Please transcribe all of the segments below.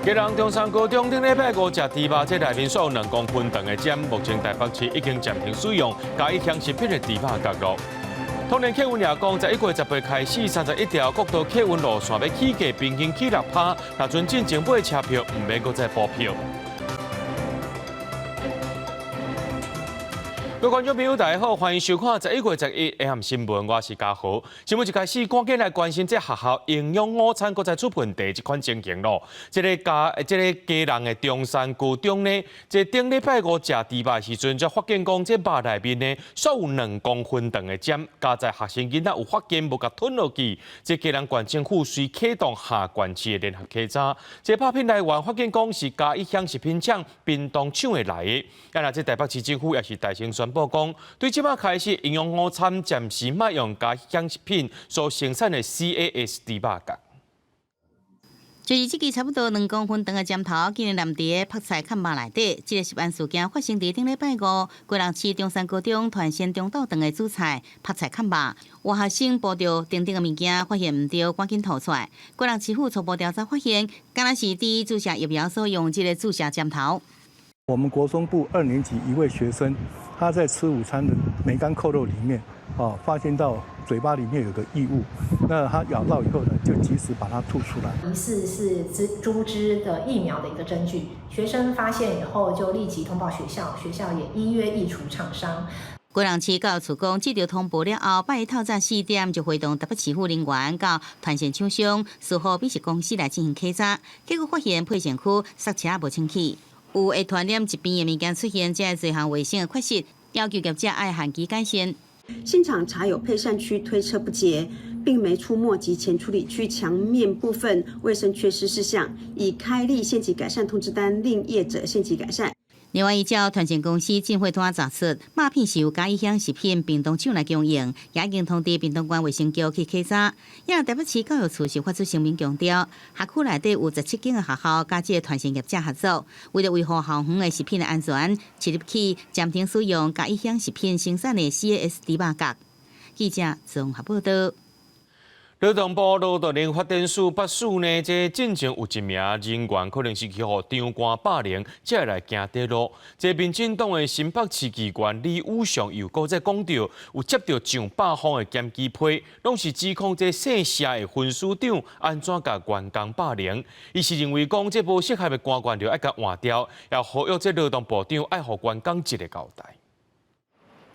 基隆中山高中顶礼拜5食猪肉，这内面所有2公分长的针，目前台北市已经暂停使用，加以香食品的猪肉角落。通联客运也讲，在1月10日开始，31条国道客运路线要起价平均起6%，若准进前买车票，唔免搁再补票。各位观众朋友，大家好，欢迎收看11月11日下新闻，我是嘉豪。新闻一开始，赶紧来关心这学校营养午餐搁再出问题这款情形咯。这个基隆的中山高中呢，这顶礼拜5食猪肉时阵，才发现讲这肉内面呢，所有2公分长的针，加在学生囡仔有发现无甲吞落去。这基隆县政府随启动下县市的联合稽查，这拍片来源发现讲是嘉义乡食品厂冰冻厂的来的。那这台北市政府也是大声宣布讲，对即摆开始营养午餐暂时卖用嘉义乡食品所生产的 CAS 猪肉角。就是这个差不多2公分长的针头，今日南伫泡菜看肉内底。这个食案事件发生伫顶礼拜5，高雄市中山高中团线中道长的主菜泡菜看肉，有学生抱着等等的物件，发现唔对，赶紧吐出来。高雄市府初步调查发现，敢若是第一注射疫苗所用这个注射针头。我们国中部2年级一位学生，他在吃午餐的梅干扣肉里面，发现到嘴巴里面有个异物，那他咬到以后呢，就及时把它吐出来。疑似是猪只的疫苗的一个证据，学生发现以后就立即通报学校，学校也依约移除厂商。高雄市教育处讲，接到通报了后，8日透早4点就会同台北市府人员到团线厂商、事后美食公司来进行稽查，结果发现配线区刹车无清气。有会传染疾病的物件出现，这这项卫生的缺失，要求业者爱限期改善。现场查有配扇区推车不洁，并没出没及前处理区墙面部分卫生缺失事项，已开立限期改善通知单，令业者限期改善。另外，依照团线公司进会单查出，肉片是由嘉义乡食品冰冻厂来供应，也已经通知屏东县卫生局去稽查。也台北市教育处是发出声明强调，辖区内底有17间的学校，甲这团线业者合作，为了维护校园的食品的安全，即日起暂停使用嘉义乡食品生产的 CAS 猪肉角。记者综合报道。劳动部劳动力发展署表示呢，这进前有1名人员可能是去互长官霸凌，才来行地路。这民进党的新北市议员李武雄又搁再讲到，有接到上百封的检举批，拢是指控这姓谢的分署长安怎甲员工霸凌。伊是认为讲这无适合的官员就爱甲换掉，也呼吁这劳动部长爱互员工一个交代。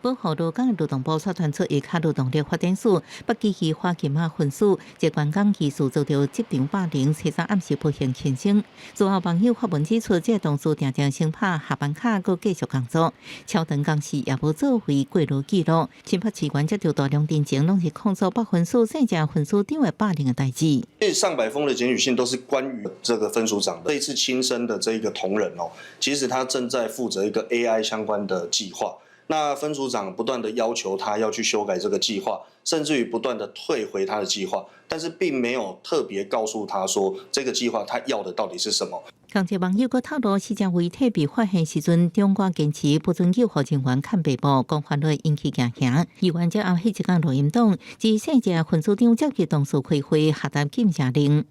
保护劳工的劳动部所传出，以卡劳动力发展署北基区花金马分署，一员工疑似遭到职场霸凌，车上暗时不幸轻生。事后网友发文指出，这同事常常先拍下班卡，搁继续工作，超长工时也无做回过路记录。新北市员接到大量电情，拢是控诉北分署姓郑分署长的霸凌的代志。上百封的检举信都是关于这个分署长这一次轻生的这一个同仁其实他正在负责一个 AI 相关的计划。那分署长不断的要求他要去修改这个计划，甚至于不断的退回他的计划，但是并没有特别告诉他说这个计划他要的到底是什么。同一网友阁透露，死者遗体被发现时阵，中国坚持不准救护人员看背部，讲法律引起惊吓。议员则后迄一天录音档，指姓郑分署长接去董事开会，下达禁下令。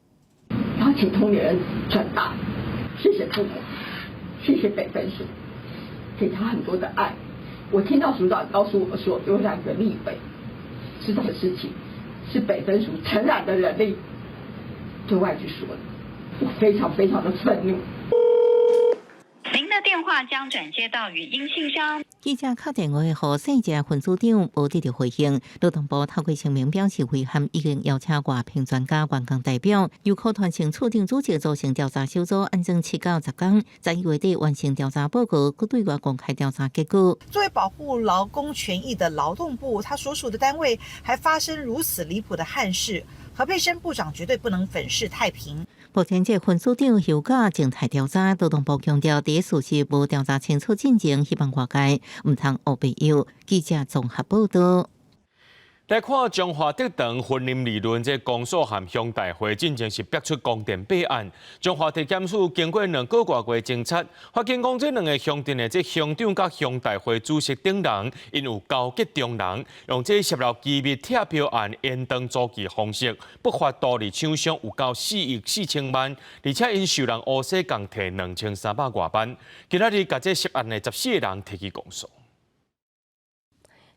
邀请同仁转达，谢谢父母，谢谢北分署，给他很多的爱。我听到署长告诉我说，有2个立委知道的事情是北分署承揽的人力对外去说的，我非常非常的愤怒。您的电话将转接到语音信箱。记者敲电话给姓郑分署长，无得到回应。劳动部透过声明表示，遗憾已经邀请外聘专家、员工代表，由科团性处长组织组成调查小组，按证7到10天，在1月底完成调查报告，并对外公开调查结果。作为保护劳工权益的劳动部，他所属的单位还发生如此离谱的憾事，何佩珊部长绝对不能粉饰太平。目前这分署长休假静态调查，劳动部强调第一事实无调查清楚进程，希望外界唔通误被诱。记者综合报道。来看中华德堂婚姻理论这公诉和乡大会进前是逼出公电备案。中华地检署经过2个多月侦查，发现讲这2个乡镇的这乡长甲乡大会主席等人，因有勾结中人，用这泄露机密贴票案延长租期方式，不法道理厂商有到4亿4千万，而且因受人乌洗共摕2300多万。今仔日甲这涉案的14个人提起公诉。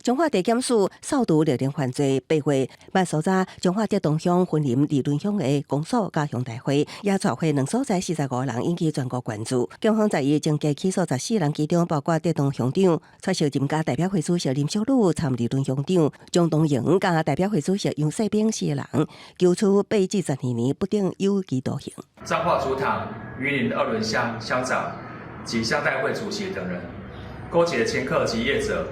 中华地检署扫除6连犯罪8月，办所在中华德堂乡婚姻理论乡的公诉加乡大会，也召回2所在45人，引起全国关注。警方在正加起诉14人，其中包括德堂乡长、蔡小金加代表会主席林小璐、参理论乡长张东营加代表会主席杨世炳4个人，求处8至12年不定有期徒刑。彰化主堂云林2仑乡乡长及乡代会主席等人，勾结掮客及业者。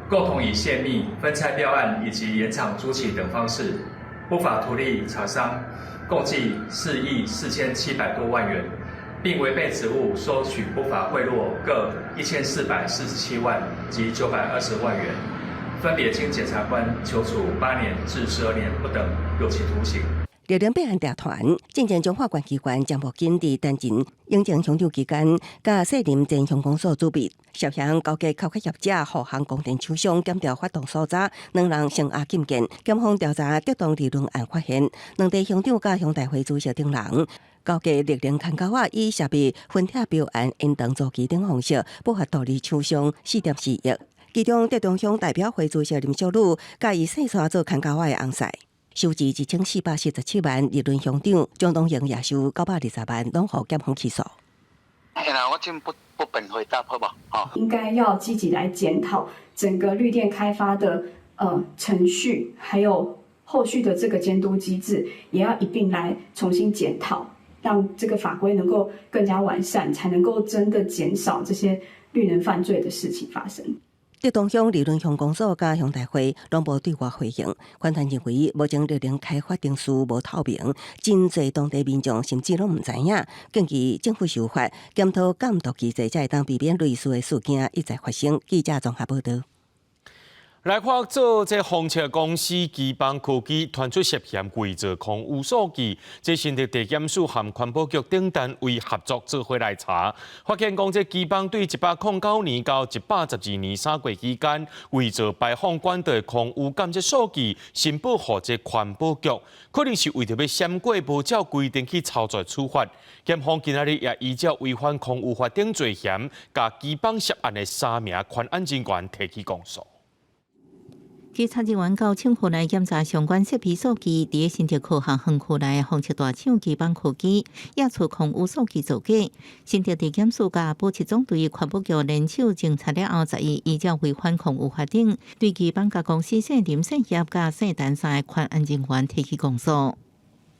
共同以泄密、分拆标案以及延长租期等方式，不法图利茶商共计4亿4700多万元，并违背职务收取不法贿赂各1447万及920万元，分别经检察官求处8年至12年不等有期徒刑。6连备案调团，进前中华关机关将目紧伫单前应征乡长期间，甲涉林前乡公所组别，涉嫌勾结扣客业者、护航供电厂商检调发动所查，2人成押禁见。检方调查德堂理论案发现，2地乡长甲乡大会主席等人勾结6连牵狗仔，以设备分贴标案、延长租期等方式，不法道理厂商4.4亿。其中德堂乡代表会主席林小璐，甲以细沙做牵狗仔的红婿。收治1447万，理论乡长张东营也收920万，拢予检方起诉。我今不本回答好不好？应该要积极来检讨整个绿电开发的程序，还有后续的这个监督机制，也要一并来重新检讨，让这个法规能够更加完善，才能够真的减少这些绿能犯罪的事情发生。德堂乡理论乡公所加乡大会拢无对外回应，官团认为目前6连开发定序无透明，真侪当地民众甚至拢唔知影，建议政府修法检讨监督机制，才会当避免类似的事件一再发生。记者综合报道。来看做这房车公司基邦科技传出涉嫌伪造空污数据，这新竹地检署和环保局等单位合作做伙来查，发现讲这基邦对109年到112年3个月期间伪造排放管道的空污监测数据，申报予这环保局，可能是为着要闪过无照规定去操作处罚。检方今仔日也依照违反空污法等罪嫌，甲基邦涉案的3名权安人员提起公诉。稽查人员到厂库内检查相关设备数据，伫新竹科学园区内房车大厂基邦科技也出空污数据造假。新竹地检署甲保七总队环保局联手侦查了后，依照违反空污法定，对基邦甲公司姓林、姓叶甲姓陈3个权安人员提起公诉。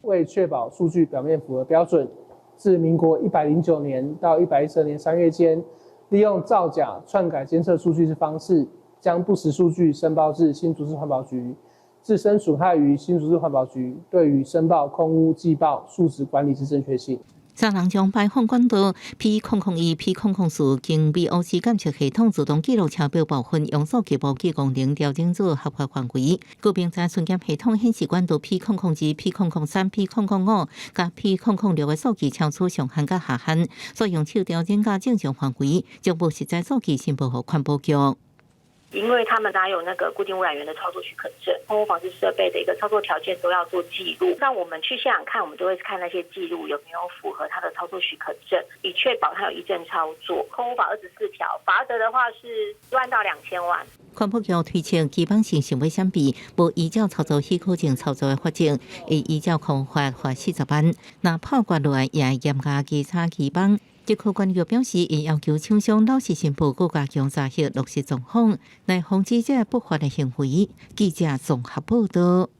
为确保数据表面符合标准，自民国109年到112年3月间，利用造假、篡改监测数据之方式，将不实数据申报至新竹市环保局，自身损害于新竹市环保局对于申报空污季报数值管理之正确性。3人将排放管道 P001、P004 经 VOC 监测系统自动记录车标部分用数据无记功能调整做合法范围。高并在巡检系统显示管道 P002、P003、P005 甲 P006 的数据超出上限甲下限，所以用手调整甲正常范围，将无实在数据申报予环保局。因为他们拿有那个固定污染源的操作许可证，空污防治设备的一个操作条件都要做记录。那我们去现场看，我们就会看那些记录有没有符合它的操作许可证，以确保它有依正操作。空污法24条，罚则的话是1万到2000万。环保局推测基本性行为相比，无依照操作许可证操作的法则，会依照空污法罚40万。那炮决落来也严格稽查基本。疾科管局表示，已要求厂商老实申报，各加强查核落实状况，来防止这不法的行为。记者综合报道。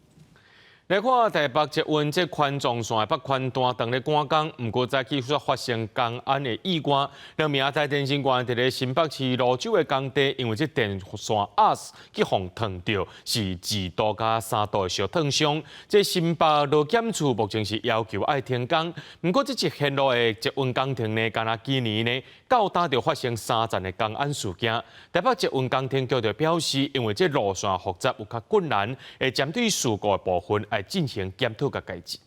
来看台北捷运这环状线北环段当咧赶工，不过在技术发生工安的意外，让明仔电信官伫咧新北市泸州的工地，因为这电线压去互烫到，是2度加3度的小烫伤。这新北路检处目前是要求爱停工，不过这一线路的捷运工程呢，敢若今年呢到打就发生3件的工安事件。台北捷运工程局就表示，因为这路线复杂有较困难，会针对事故的部分来进行检讨甲改进。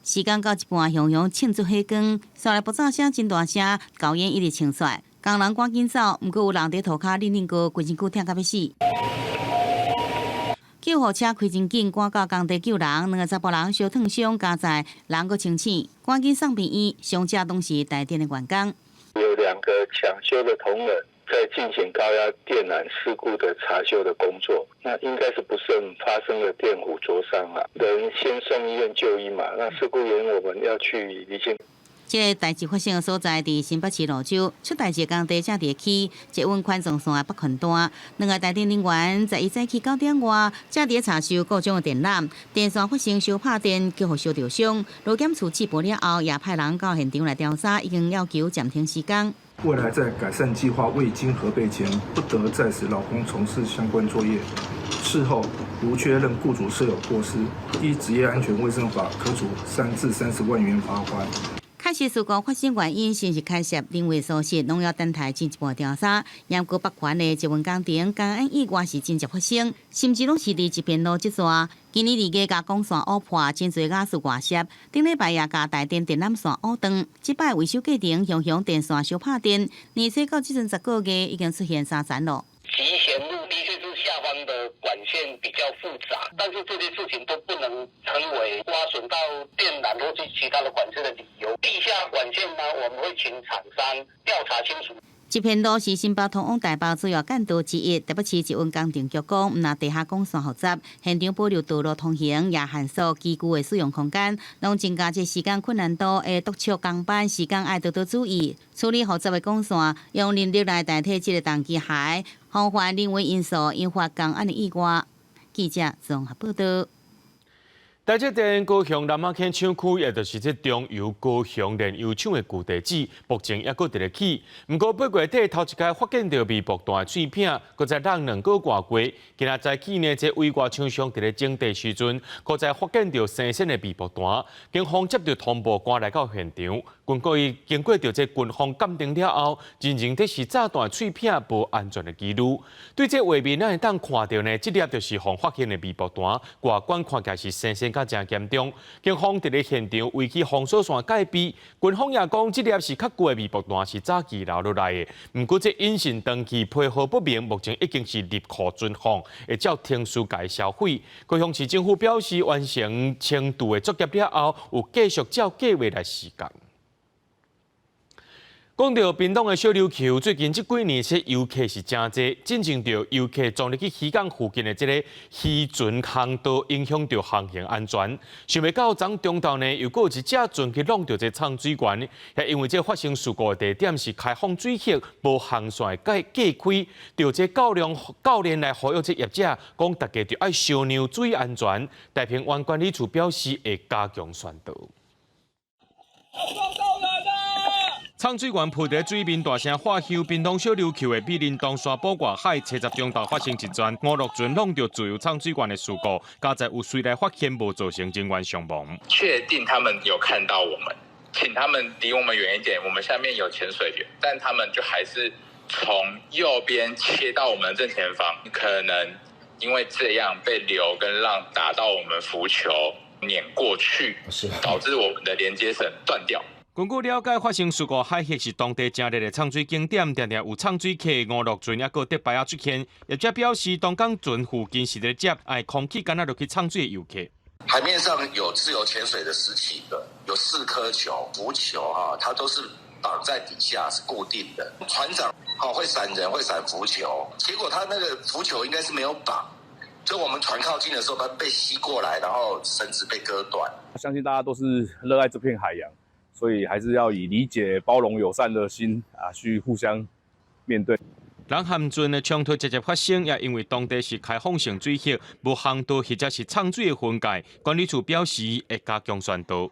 时间到一半，雄雄庆祝火光，刷来爆炸声真大声，高烟一直冲出来，工人赶紧走，毋过有人伫涂骹忍过，规身躯疼到要死。救护车开真紧，赶到工地救人，2个查甫人小烫伤，加在人佫清醒，赶紧送病院。伤者拢是台电的员工。有2个抢修的同仁在进行高压电缆事故的查修的工作，那应该是不慎发生了电弧灼伤啊，人先送医院就医嘛。那事故原因我们要去厘清。这个代志发生的所在伫新北市泸州，出代志的工地正伫起捷运环状线北环段，2个台电人员在早起9点外，正伫查修各种的电缆，电线发生小拍电，叫互烧着伤。路检处接报了后，也派人到现场来调查，已经要求暂停施工。未来在改善计划未经核备前，不得再使劳工从事相关作业。事后如确认雇主设有过失，依职业安全卫生法可处3至30万元罚款。确实事故发生原因，先是开设人为疏失，拢要等待进一步调查。杨过北环的捷运工程工安意外是真实发生，甚至拢是伫一片路这段。今年2月甲公线误破，真侪瓦斯外泄。顶礼拜也甲台电电缆线误断，即摆维修过程雄雄电线小拍电，而且到即阵10个月已经出现3层了。集贤路的确是下方的管线比较复杂，但是这些事情都不能成为挖损到电缆或是其他的管线的理由。地下管线呢，我们会请厂商调查清楚。这片路是新北通往台北主要干道之一，台北市捷运工程局讲，毋但地下管线复杂，现场保留道路通行也限缩机具的使用空间，拢增加这时间困难度，会督促工班时间爱多多注意，处理复杂的管线，用人力来代替这个重机械，防范人为因素引发工安的意外。记者综合报道。台积电高雄南仔坑厂区，也就是这中油高雄炼油厂的旧地址，目前也搁伫咧起。不过8月底头一届发现到微薄大的碎片，搁在让2个外过。今仔在去年这委外厂商伫咧整地时阵，搁在发现到生鲜的微薄大，警方接到通报赶来到现场，经过到这军方鉴定了后，认定这是炸弹碎片无安全的记录。对这画面，咱会当看到呢，这粒就是方发现的微薄弹，外观看起来是生鲜。真严重，警方伫咧现场围起封锁线戒备。军方也讲，这粒是较旧的微波弹，是早期留落来的。不过，这隐形登记配合不明，目前已经是入库存放，会照停书界销毁。高雄市政府表示，完成程度的作业了后，有继续照计划来施工。讲到屏东的小琉球，最近这几年这游客是真多，进前着游客撞入去渔港附近的这个渔船航道，影响到航行安全。想袂到昨中昼呢，又有一只船去弄到这畅水管，也因为这发生事故的地点是开放水域，无航线架开，着这教练来呼吁这业者，讲大家着爱小牛注意安全。太平湾管理处表示会加强宣导。畅水管浮在水面大声喝响，屏东小琉球的美林东沙堡外海70中头发生一桩5、6船弄到自由畅水管的事故，加在有水来发现无造成人员伤亡。确定他们有看到我们，请他们离我们远一点，我们下面有潜水员，但他们就还是从右边切到我们正前方，可能因为这样被流跟浪打到我们浮球碾过去，导致我们的连接绳断掉。根据了解，发生事故海域是当地正热的畅水景点，常常有畅水客5、6船，也个迪拜出现。业者表示，东港船附近是咧接爱空气干扰落去畅水的游客。海面上有自由潜水的时期的，有4颗球浮球它都是绑在底下是固定的。船长会闪人，会闪浮球，结果他那个浮球应该是没有绑。就我们船靠近的时候，它被吸过来，然后绳子被割断。相信大家都是热爱这片海洋，所以还是要以理解、包容、友善的心去互相面对。南韩圳的冲突直接发生，也因为当地是开放性水域，无航道或者是畅水的分界。管理处表示会加强宣导。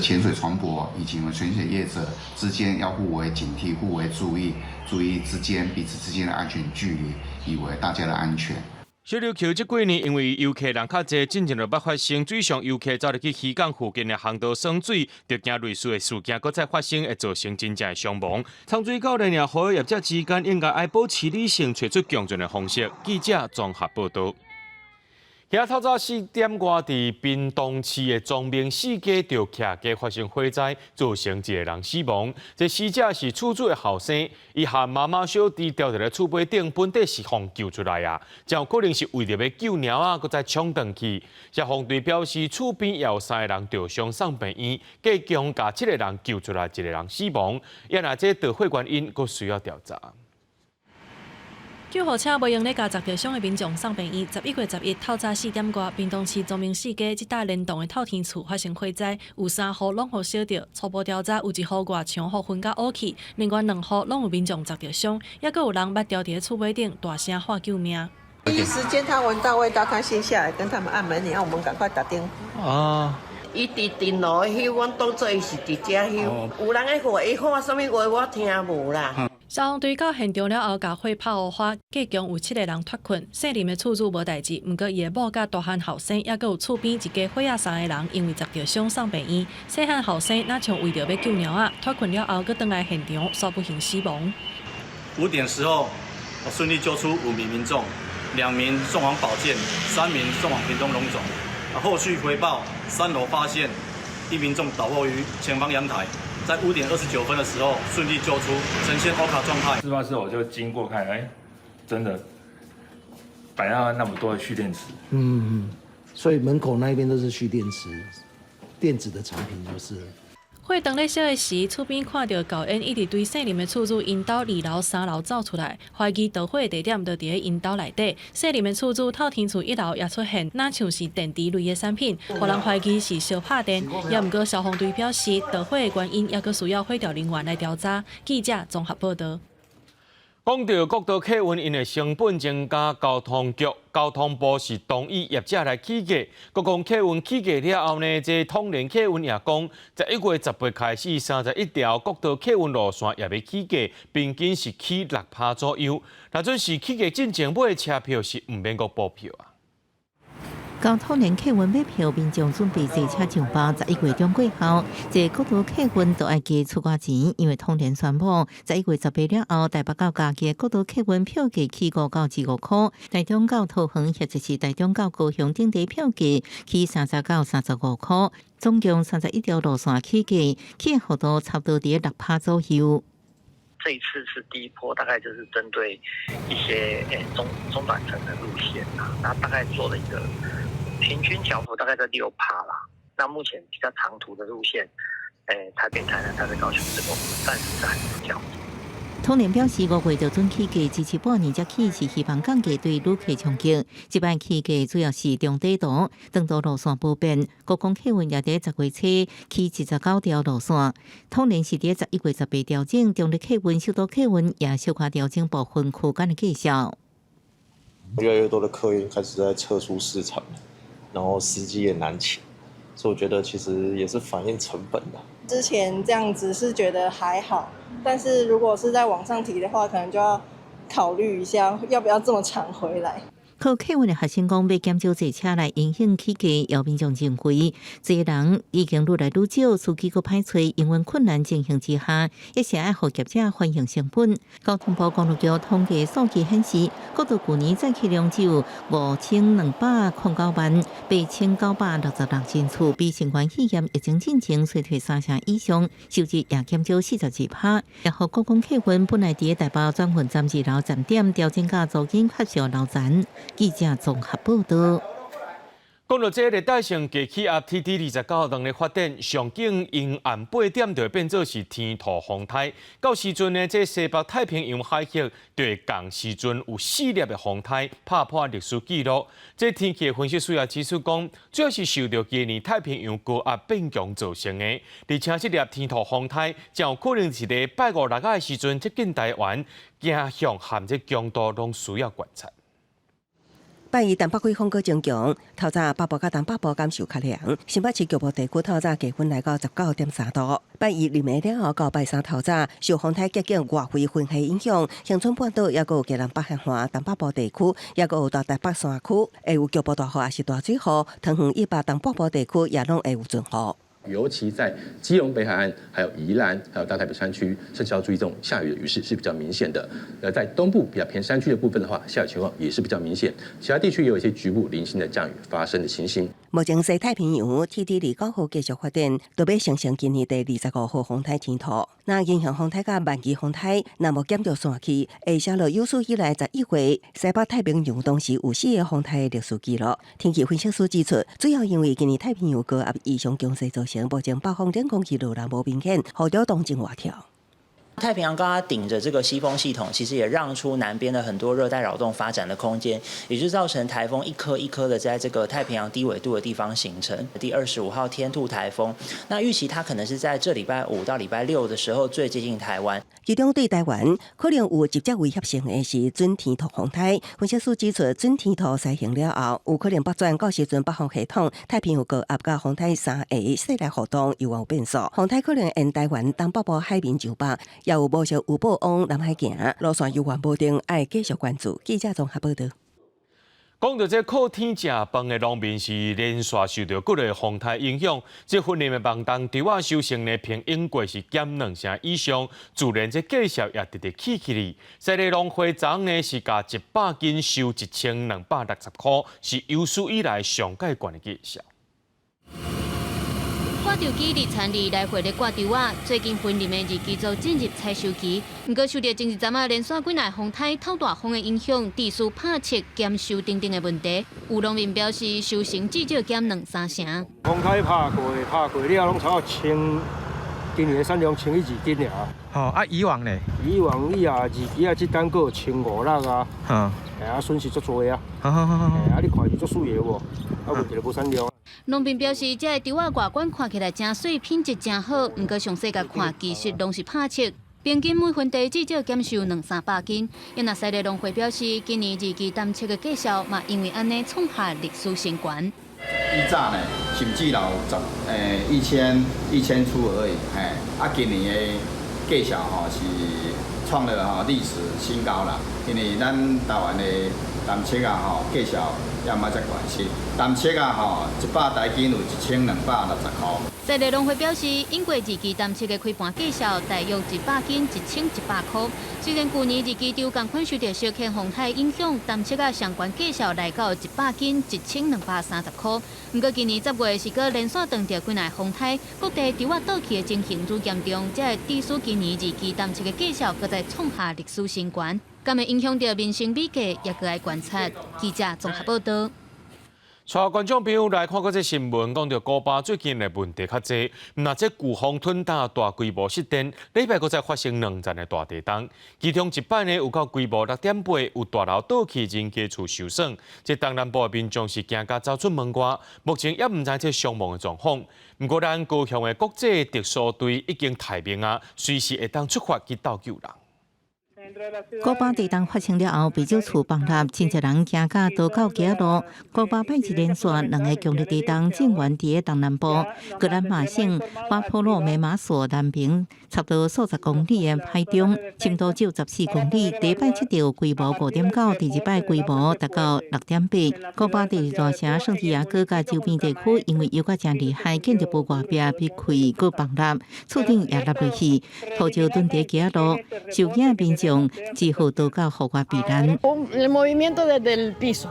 潜水船舶以及我们潜水业者之间要互为警惕、互为注意彼此之间的安全距离，以为大家的安全。小琉球这几年因为游客人较侪，进前就捌发生水上游客走入去渔港附近的航道耍水，着惊类似的事件搁再发生，会造成真正的伤亡。长水教练也呼吁业者之间应该爱保持理性，找出共存的方式。记者综合报道。遐透早4点外，伫屏东市的庄明四街着徛街发生火灾，造成一个人死亡。这死者是厝主的后生，伊和妈妈小弟掉伫咧厝尾顶，本底是互救出来啊，才有可能是为着要救猫啊，搁再冲转去。消防队表示，厝边也有3个人受伤送病院，计共把7个人救出来，1个人死亡。也那这导火原因，搁需要调查。救护车无用咧，甲砸着伤的民众送病院。11月11透早4点外，屏东市庄明四街一带联动的透天厝发生火灾，有3户拢互烧着。初步调查，有1户外墙互熏甲乌去，另外2户拢有民众砸着伤，也阁有人捌掉伫厝尾顶大声喊救命。第一时间他闻到味道，他先下来跟他们按门铃，我们赶快打电话。啊！伊伫顶楼迄，阮当做伊是伫遮迄，有人喺话，伊喊什么话我听无啦。消防队到现场了后，甲火拍互花，计共有7个人脱困。姓林的厝主无代志，毋过伊的某甲大汉后生，也阁有厝边一家伙仔3个人，因为砸着伤送病院。细汉后生那像为着要救猫仔，脱困了后，阁倒来现场，煞不幸死亡。5点时候，我顺利救出5名民众，2名送往保健，3名送往屏东荣总。后续回报，3楼发现1民众倒卧于前方阳台。在5点29分的时候，顺利救出，呈现 O 卡状态。事发时我就经过看，真的摆上那么多的蓄电池。所以门口那边都是蓄电池，电子的产品就是。火灯咧烧的时，厝边看到高烟一直对姓林的厝主因兜2楼、3楼走出来，怀疑导火的地点就伫咧因兜内底。姓林的厝主透天厝1楼也出现，那像是电池类的产品，互人怀疑是烧拍电。也毋过消防队表示，导火的原因也阁需要火调人员来调查。记者综合报道。讲到国道客运因的成本增加，交通部是同意业者来起价。国共客运起价了后呢，这通联客运也讲，在1月10日开始，31条国道客运路线也要起价，平均是起6%左右。若准是起价进前买的车票是唔免阁补票啊。交通联客运买票，民众准备坐车上报。11月中过后，这国道客运都爱加出价钱，因为通联宣布，11月18了后，台北到嘉义国道客运票价起5到15块，台中到桃园或者是台中到高雄等地票价起30到35块，总共31条路线起价，起幅度差不多伫6%左右。这一次是第一波，大概就是针对一些中短程的路线那大概做了一个平均缴幅大概在6%啦。那目前比较长途的路线，台北、台南、台北、高雄这个我们暂时是还没有缴。通联表示，5月就准起价，支持半年才起，是希望降价对旅客冲击。这摆起价主要是中底道、长途路线不变。国共客运也在10月初起79条路线。通联是伫11月18调整，中日客运、首都客运也小可调整部分区间的计价。越来越多的客运开始在撤出市场，然后司机也难请，所以我觉得其实也是反映成本的。之前这样子是觉得还好，但是如果是在往上提的话，可能就要考虑一下要不要这么长回来。靠客运的学生讲，要减少坐车来影响起价，有民众认为，这些人已经愈来愈少，司机阁歹找，营运困难情形之下，也是爱互业者反映成本。交通部公路局统计数据显示，国道去年载客量只有5209万，8966人次，比新冠肺炎疫情进前衰退3成以上，收入也减少42%。也互国共客运本来伫台北转运站2楼站点调整到租金发售楼层。记者综合报道。讲到这个热带性低气压 TT29号当日发展，上景因暗8点就会变做是天兔风台。到时阵呢，这西北太平洋海域就会共时阵有4粒的风台打破历史纪录。这天气分析师也指出讲，主要是受到今年太平洋高压变强造成的。而且这粒天兔风台将有可能是在拜5、6的时阵接近台湾，影响含这强度拢需要观察。拜二东北季风过增强，透早北部甲东北部感受较凉，新北市局部地区透早低温来到19.3度。拜二入暝了后到拜三透早，受风台接近外围云系影响，恒春半岛也有吉南北海岸东北部地区，也有到台北山区，会有局部大雨也是大水雨。桃园以北东北部地区也拢会有阵雨。尤其在基隆北海岸、还有宜兰、还有大台北山区，甚至要注意这种下雨的雨势是比较明显的。在东部比较偏山区的部分的话，下雨情况也是比较明显。其他地区也有一些局部零星的降雨发生的情形。目前西太平洋 TT29号继续发展，都要形成今年第25号风台天兔。那影响风台甲万级风台，那么减弱线区，会写落有史以来11回西北太平洋当时有4个风台的历史记录。天气分析师指出，主要因为今年太平洋高压异常强势造成，目前北方冷空气流量无明显，雨流动静外跳。太平洋高压顶着这个西风系统，其实也让出南边的很多热带扰动发展的空间，也就造成台风一颗一颗的在这个太平洋低纬度的地方形成。第25号天兔台风，那预期它可能是在这礼拜5到礼拜6的时候最接近台湾。其中对台湾可能有直接威胁性的是准天兔风台。分析师指出，准天兔实行了后，有可能北转到时阵北方系统太平洋高压甲风台3个势力活动又有变数，风台可能沿台湾东北部海面就北。也有无少有报往南海行，路线犹原无定，爱继续关注。记者综合报道。讲到这靠天吃饭的农民是连续受到各类风台影响，这训练的网当对我收成呢平英过是减2成以上，自然这价钱也直直起起哩。在地农会长呢是价100斤收1260块，是有史以来上介悬的价钱。挂钓机日产日来回的挂钓啊，最近分林的日期做进入采收期，不过受到前一阵啊连续几来风台透大风的影响，地势拍切减收等等的问题，有农民表示收成至少减2-3成。风台拍过了，拢差不多今年的产量1200斤尔。啊，以往呢？以往2期啊，这单个1500啊，损失足多啊。你看是足水的无？问题就无产量。农民表示，这个稻仔外观看起来真水，品质真好，不过详细甲看，其实拢是拍切。平均每分地至少减收200-300斤。因那西地农会表示，今年日期淡切的价销嘛，因为安尼创下历史新高。以早呢，甚至有1000出而已，今年的价销是创了历史新高啦。因为咱台湾的淡切价销也嘛才悬势，淡切100台斤有1260块。西地农会表示，因过日期淡切的开盘价销大约100斤1100块。虽然去年日期就同款受到小坑风台影响，淡切的上悬价销来到100斤1230块。不过今年10月是个连续断掉几来风台，各地稻仔倒去的情形愈严重，才会致使今年日期淡切的价销搁再创下历史新高。敢会影响到民生美价，也搁爱观察。记者综合报道。带观众朋友来看过这新闻，讲到古巴最近的问题较济，那这飓风吞打大规模失电，礼拜搁再发生2站的大地震，其中一摆呢有到规模6.8，有大楼倒去，人家厝受损。这东南部的民众是惊甲走出门外，目前也唔知这伤亡的状况。不过咱高雄的国际特殊队已经待命啊，随时会当出发去斗救人。古巴地震发生了后，不少厝崩塌，真侪人行到倒到街路。古巴拜一连续2个强烈地震震源伫个东南部，格兰马省巴波罗梅马索南平差不多数十公里的海中，深度只有14公里。第一摆测到规模5.9，第二摆规模达到6.8。古巴第二大城圣地亚哥甲周边地区，因为摇甲真厉害，建筑物外壁被开个崩塌，厝顶也落落去，土石蹲伫街路，受惊民众只好倒到户外避难。El movimiento desde el piso.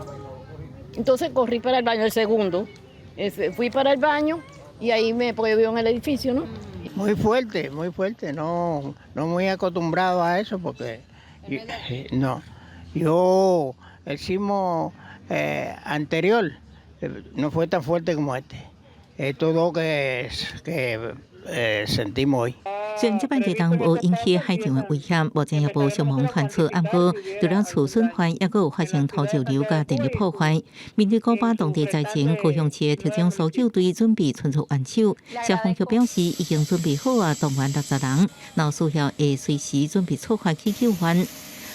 Entonces corrí para el baño el segundo. Fui para el baño y ahí porque vivo en el edificio, ¿no? Muy fuerte. No muy acostumbrado a eso porque no. Yo el sismo anterior no fue tan fuerte como este. Estos dos que sentimos hoy. 虽然这摆地动无引起海上的危险，目前也无伤亡传出，不过除了厝损坏，也有发生土石流甲电力破坏。面对古巴当地灾情，高雄市的特种搜救队准备迅速援手。消防局表示，已经准备好动员60人，若需要会随时准备出发去救援。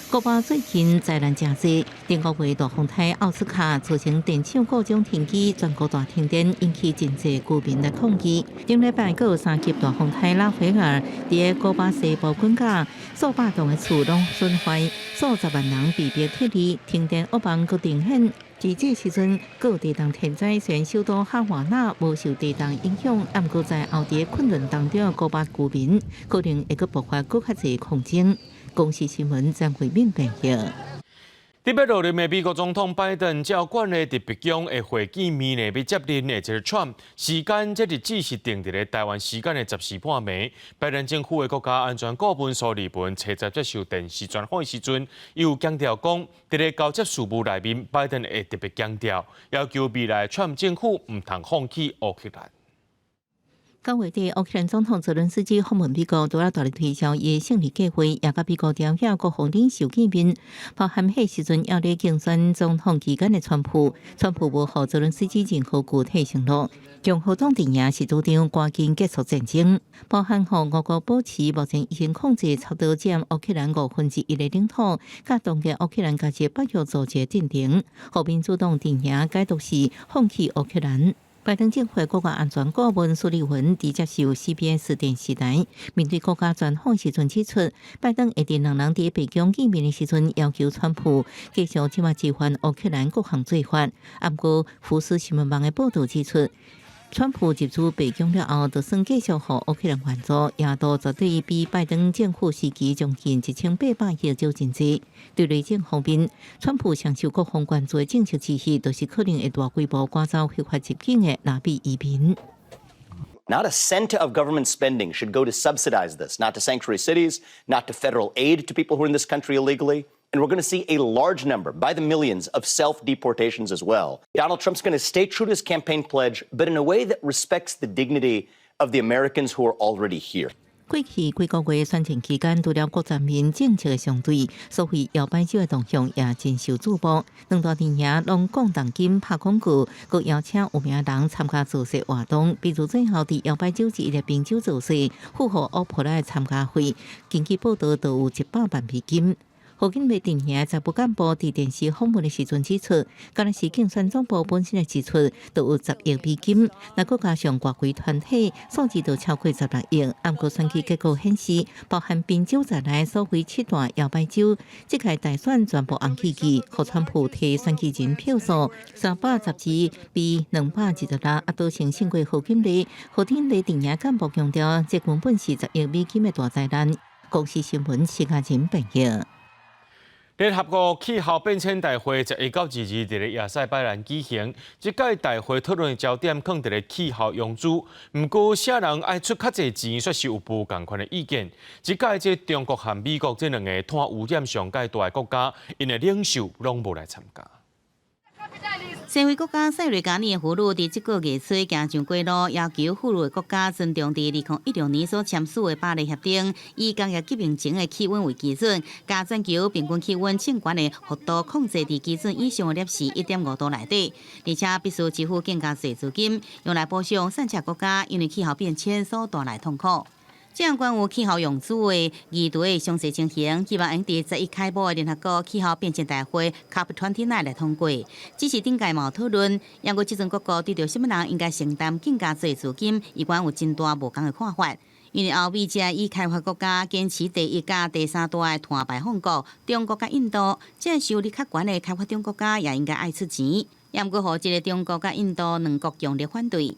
古巴最近灾难真多，顶个月大风台奥斯卡造成电厂各种停机，全国大停电，引起真济居民来抗议。顶礼拜还有3级大风台拉斐尔，伫古巴西部国家数百栋的厝拢损坏，数十万人被迫撤离，停电恶梦阁呈现。至这时阵，各地动天灾虽然首都哈瓦那无受地动影响，但过在后伫困难当中的古巴居民，可能会阁爆发更较侪抗争。公司新闻将会面报道。特别落任的美国总统拜登照惯例伫北京的会见面呢，要接任的这个 Trump， 时间这日只是定伫咧台湾时间的14半暝。拜登政府的国家安全顾问苏利文七日接受电视专访的时阵，又强调讲，伫咧交接事务内面，拜登会特别强调，要求未来 Trump 政府唔通放弃乌克兰。9月底，乌克兰总统泽伦斯基访问美国，除了大力推销伊胜利计划，也甲美国朝野各方领袖见面，包含迄时阵要咧竞选总统期间的川普无互泽伦斯基任何具体承诺。共和党阵营是主张赶紧结束战争，包含互俄国保持目前已经控制差不多占乌克兰1/5的领土，甲冻结乌克兰家己北约组织进程，互民主党阵营解读是放弃乌克兰。拜登政府国家安全顾问苏利文伫接受 CBS 电视台面对国家专访时阵指出，拜登会伫两人伫北京见面的时阵，要求川普继续即马支援乌克兰各项做法。不过，福斯新闻网的报道指出，川普入驻北京了后，就算继续互乌克兰援助，也都绝对比拜登政府时期将近1800亿少真济。对内政方面，川普享受各方关注的政策支持，就是可能会大规模赶走非法入境的纳美移民。Not a cent of government spending should go to subsidize this, not to sanctuary cities, not to federal aid to people who are in this country illegally. And we're going to see a large number, by the millions, of self-deportations as well. Donald Trump's going to stay true to his campaign pledge, but in a way that respects the dignity of the Americans who are already here. 过去几个月选前期间，除了国战民政策的相对，所谓摇摆州的动向也真受注目。两大阵营拢共同金拍广告，佮邀请有名人参加造势活动，比如最后伫摇摆州之一的宾州造势，附和乌普拉参加会，根据报道，都有100万美金。胡锦丽阵营财务干部伫电视访问的时阵指出，敢若是竞选总部本身的支出都有10亿美金，若佮加上外围团体，数字就超过16亿。不过选举结果显示，包含宾州在内所谓7大摇摆州，这届大选全部红起去，互川普摕选举人票数312比216压倒性胜过胡锦丽。胡锦丽阵营干部强调，这根本是10亿美金的大灾难。公司新闻谢家人报道。联合国气候变迁大会11到22日伫咧亚塞拜然举行，这届大会讨论的焦点放伫咧气候融资，不过啥人爱出较侪钱，却是有不共款的意见。这届这中国和美国这两个碳污染上界大的国家，因的领袖拢无来参加。社会国家塞瑞加尼的妇女伫这个月初行上街路，要求妇女的国家尊重伫2016年所签署的巴黎协定，以工业革命前的气温为基准，加全球平均气温升悬的幅度控制伫基准以上的摄氏1.5度内底，而且必须支付更加侪资金，用来补偿产出国家因为气候变迁所带来痛苦。这样关于气候融资的议题详细情形，希望用伫11开幕的联合国气候变迁大会 COP29 来通过。只是顶届冇讨论，因为这阵各国对着什么人应该承担更加侪资金，有关有真大无同的看法。因为欧美这已开发国家坚持第1甲第3大的碳排放国，中国甲印度，这收入较悬的开发中国家也应该爱出钱，也毋过互这个中国甲印度两国强烈反对。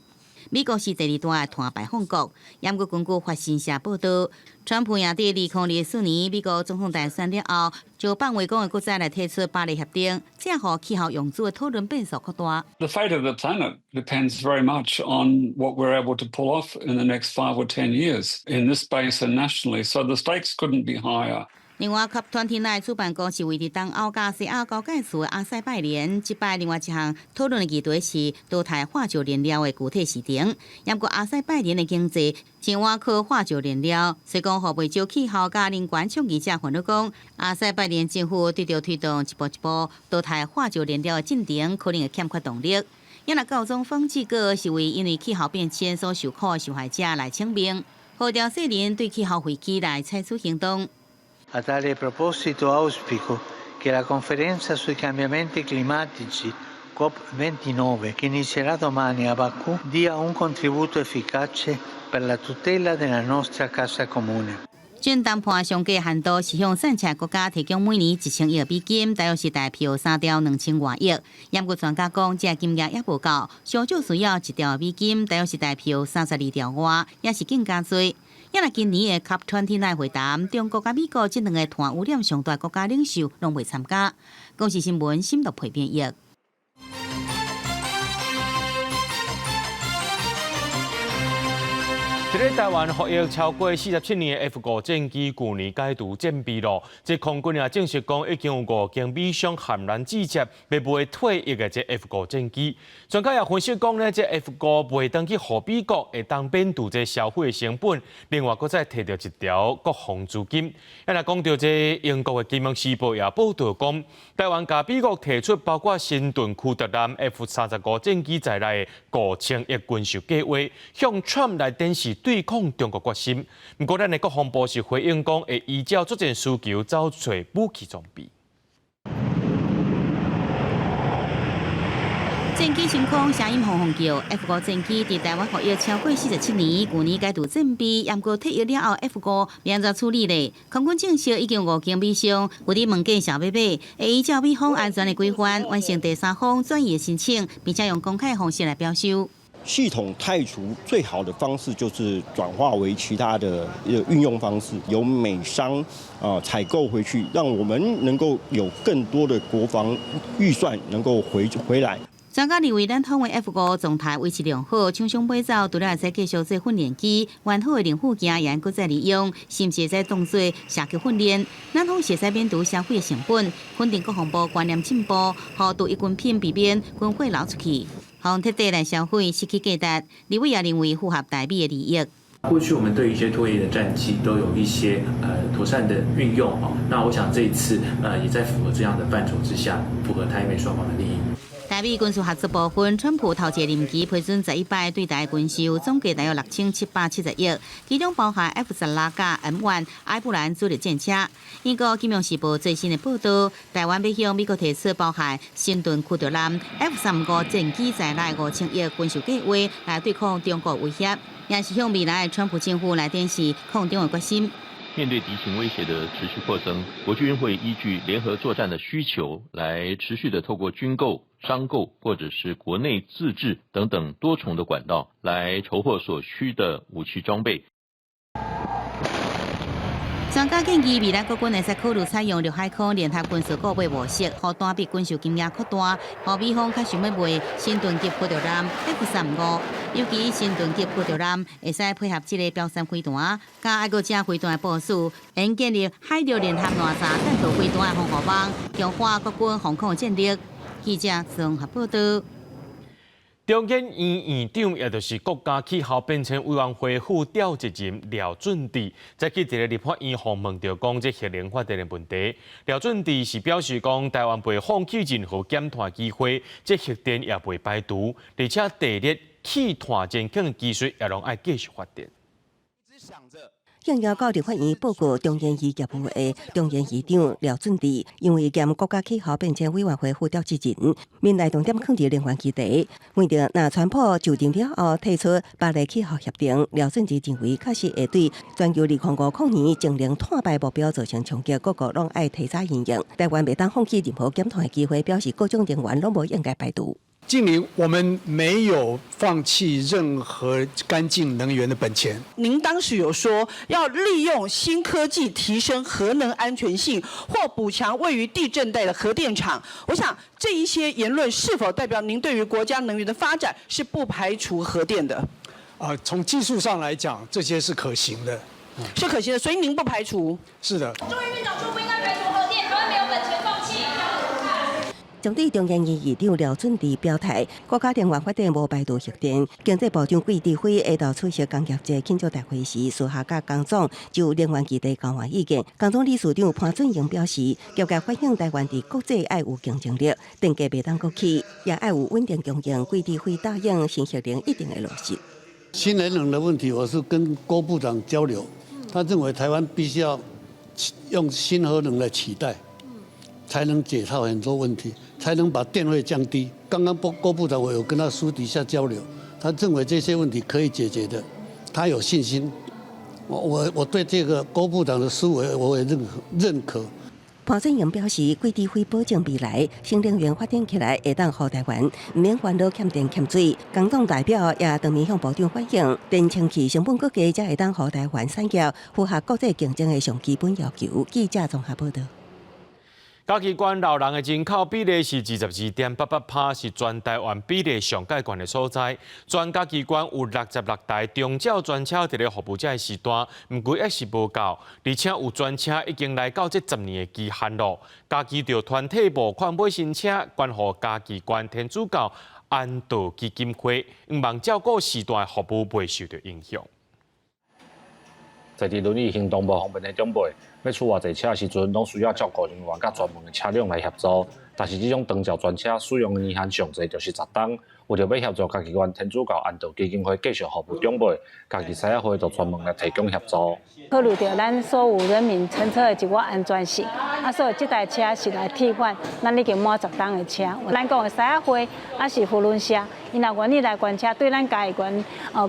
美国是第2大的碳排放国，也毋过根据法新社报道，川普赢伫2024年美国总统大选了后，就放话讲会搁再来提出巴黎协定，这互气候融资的讨论变数较大。The fate of the planet depends very much on what we're able to pull off in the next 5 or 10 years in this space and nationally. So the stakes couldn't be higher. 另外 ，COP29 主办国是为伫东欧加西亚高解除阿塞拜然，即摆另外一项讨论的议题是淘汰化石燃料的具体时程。不过阿塞拜然的经济前往靠化石燃料，所以讲互袂少气候甲能源倡议者烦恼讲，阿塞拜然政府对着推动一步一步淘汰化石燃料的进程，可能会欠缺动力。也若告中方结果是为因为气候变迁所受苦的受害者来请命，号召世人对气候危机来采取行动。A tale proposito auspico che la conferenza sui cambiamenti climatici COP29, che inizierà domani a Baku, dia un contributo efficace per la tutela della nostra casa comune. 准谈判上计限度是向产出国家提供每年1000亿美金，大约是代票3兆2000多亿。不过专家讲，这金额也无够，上少需要1兆美金，大约是代票32兆外，也是更加多。也若今年的 COP29 会谈，中国甲美国这两个碳污染上大国家领袖拢未参加。公视新闻深度配编译。一个台湾服役超过47年的 F5战机，去年解除战备了。这空军也证实讲，已经有5间美商含咱直接要卖退役的这 F5战机。专家也分析讲呢，这 F5卖当去互美国，会当免除这消费成本，另外搁再摕到一条国防资金。也来讲到这英国的《金融时报》也报道讲，台湾甲美国提出包括新顿库特兰 F35战机在内的5000亿军售计划，向 Trump 来展示对抗中国决心。不过，咱的国防部是回应讲，会依照作战需求找找武器装备。战机升空，声音轰轰叫。F5战机伫台湾服役超过47年，去年解除战备，不过退役了后 F5要怎处理呢？空军证实已经5间美商有伫问介绍要买，会依照美方安全的规范，完成第三方转移的申请，并且用公开的方式来标售。系统汰除最好的方式就是转化为其他的运用方式，由美商采购回去，让我们能够有更多的国防预算能够回来。专家认为，咱通的 F5状态维持良好，厂商买走除了会使继续做训练机，完好的零部件也搁再利用，甚至会使当做射击训练。咱通是使免除消费的成本，肯定国防部观念进步，好杜一军品避免军火流出去，互彻底来消费失去价值。李伟也认为符合台美的利益。过去我们对一些退役的战机都有一些妥善的运用哦，那我想这一次也在符合这样的范畴之下，符合台美双方的利益。台美军事合作部分，川普头一个任期批准11摆对台军售，总计大约6770亿，其中包含 F-16架 M1 埃布兰主力战车。英国《金融时报》最新的报道，台湾要向美国提出包含新顿库特兰 F-35战机在内5000亿军售计划，来对抗中国威胁，也是向未来的川普政府来展示抗中的决心。面对敌情威胁的持续扩增，国军会依据联合作战的需求，来持续的透过军购、商购或者是国内自制等等多重的管道，来筹获所需的武器装备。专家建议，未来国军会使考虑采用陆海空联合军事购买模式，让单笔军售金额扩大，让美方较想要买新盾级波特兰 F-35，尤其新盾级波特兰会使配合这个标三飞弹，加爱国者飞弹的部署，应建立海陆联合乱炸弹道飞弹的防护网，强化国军防空战力。记者综合报道。中研院院长，也就是国家气候变迁委员会副召集人廖俊智，在去一个立法院访问到讲这核能发电的问题。廖俊智是表示讲，台湾袂放弃任何减碳机会，这核电也袂排除，而且地热气碳健康的技术也拢爱继续发展。应邀到立法院报告中研院业务的中研院长廖俊智，因为兼国家气候变迁委员会副召集人，面来重点放伫能源议题。为着那川普就任了后提出巴黎气候协定，廖俊智认为确实会对全球2050年净零碳排目标造成冲击，各国拢爱提早应用。台湾袂当放弃任何减碳的机会，表示各种能源拢无应该排除。近年我们没有放弃任何干净能源的本钱。您当时有说要利用新科技提升核能安全性，或补强位于地震带的核电厂。我想这一些言论是否代表您对于国家能源的发展是不排除核电的？从技术上来讲，这些是可行的。是可行的，所以您不排除？是的。朱云院长说不应该排除核电，台湾没有本钱放弃。总理中央院议长廖准智表态，国家能源发展无排除核电。经济部长季志辉下昼出席工业节庆祝大会时，私下甲工总就能源议题交换意见。工总理事长潘准英表示，积极反映台湾伫国际爱有竞争力，电价袂当过起，也爱有稳定供应。季志辉答应新核能一定会落实。新能源的问题，我是跟郭部长交流，他认为台湾必须要用新核能来取代，才能解套很多问题，才能把电费降低。刚刚郭部长我有跟他私底下交流，他认为这些问题可以解决的，他有信心。我对这个郭部长的思维我也认可。潘准英表示，季志辉保证未来新能源发展起来会当予台湾唔免烦恼欠电欠水。工总代表也当面向部长反映，电氢气成本过低，才会当予台湾产业符合国际竞争的上基本要求。记者综合报道。嘉义县老人的人口比例是22.88%，是全台湾比例上介悬的所在。全嘉义县有66台中轎专车伫咧服务这个时段，毋过也是无够，而且有专车已经来到这10年的期限咯。嘉义着团体募款买新车，捐予嘉义县天主教安道基金会，希望照顾时段的服务袂受到影响。在地轮椅行动部方面的长辈，要出偌济车的时阵，拢需要照顾人员甲专门的车辆来协助。但是这种长轎专车使用的年限上侪就是10档。为着要协助嘉义县天主教安道基金会继续服务长辈，嘉义社会就专门来提供协助。考虑到咱所有人民乘车的一个安全性，所以这台车是来替换咱已经满10档的车。咱讲的社会是扶轮社，因若愿意来捐车，对咱嘉义县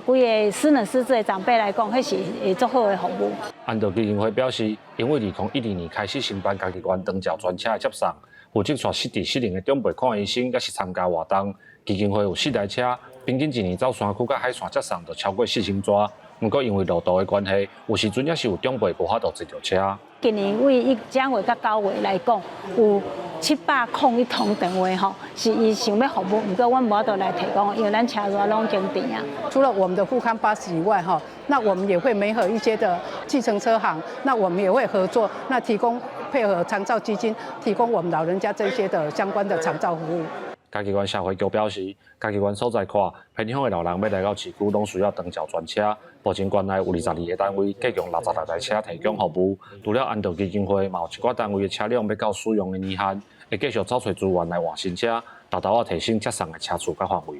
规个失能失智的长辈来讲，迄是会足好的服务。安道基金会表示，因为2012年开始承办嘉义县长轎专车的接送，负责带失智失能的长辈看医生，也是参加活动。基金会有4台车，平均一年走山区甲海线接送就超过4000抓。不过因为路途的关系，有时阵也是有长辈无法度坐着车。今年为正月到9月来讲，有701通电话吼，是伊想要服务，不过阮无法度来提供，因为咱车路拢经定啊。除了我们的富康巴士以外，哈，那我们也会媒合一些的计程车行，那我们也会合作，那提供配合长照基金，提供我们老人家这些的相关的长照服务。嘉义县社会局表示，嘉义县所在看偏乡的老人要来到市区，拢需要长轎专车。目前县内有22个单位，计共66台车提供服务。除了安道基金会，嘛有一寡单位的车辆要到使用的年限，会继续找找资源来换新车，达到提升接送的车次甲范围。